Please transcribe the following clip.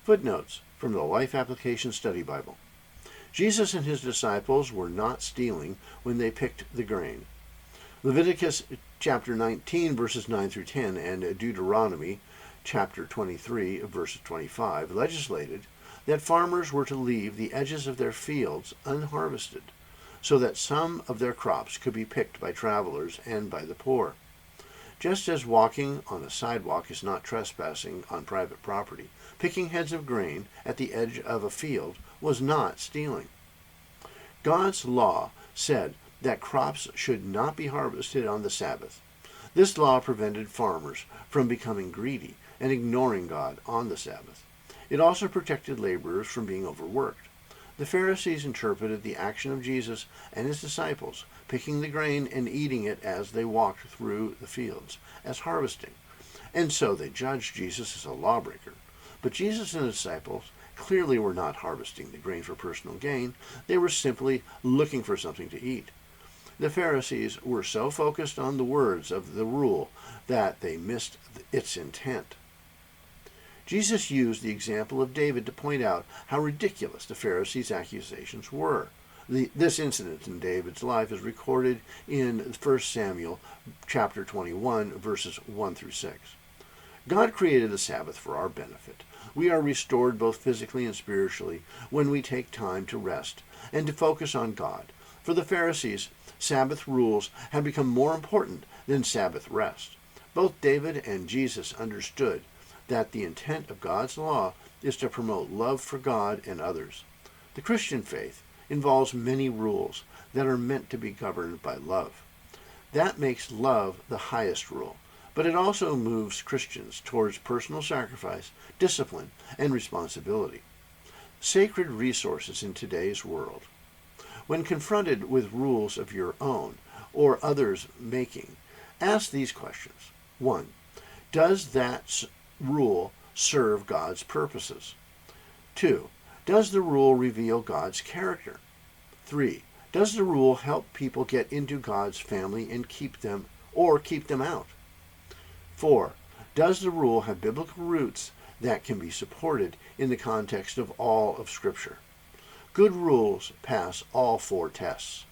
Footnotes from the Life Application Study Bible. Jesus and his disciples were not stealing when they picked the grain. Leviticus chapter 19, verses 9 through 10, and Deuteronomy chapter 23, verses 25, legislated that farmers were to leave the edges of their fields unharvested, so that some of their crops could be picked by travelers and by the poor. Just as walking on a sidewalk is not trespassing on private property, picking heads of grain at the edge of a field was not stealing. God's law said that crops should not be harvested on the Sabbath. This law prevented farmers from becoming greedy and ignoring God on the Sabbath. It also protected laborers from being overworked. The Pharisees interpreted the action of Jesus and his disciples, picking the grain and eating it as they walked through the fields, as harvesting. And so they judged Jesus as a lawbreaker. But Jesus and his disciples clearly were not harvesting the grain for personal gain. They were simply looking for something to eat. The Pharisees were so focused on the words of the rule that they missed its intent. Jesus used the example of David to point out how ridiculous the Pharisees' accusations were. This incident in David's life is recorded in 1 Samuel chapter 21, verses 1 through 6. God created the Sabbath for our benefit. We are restored both physically and spiritually when we take time to rest and to focus on God. For the Pharisees, Sabbath rules had become more important than Sabbath rest. Both David and Jesus understood that the intent of God's law is to promote love for God and others. The Christian faith involves many rules that are meant to be governed by love. That makes love the highest rule, but it also moves Christians towards personal sacrifice, discipline, and responsibility. Sacred resources in today's world. When confronted with rules of your own or others' making, ask these questions. 1. Does that rule serve God's purposes? 2. Does the rule reveal God's character? 3. Does the rule help people get into God's family and keep them out? 4. Does the rule have biblical roots that can be supported in the context of all of Scripture? Good rules pass all 4 tests.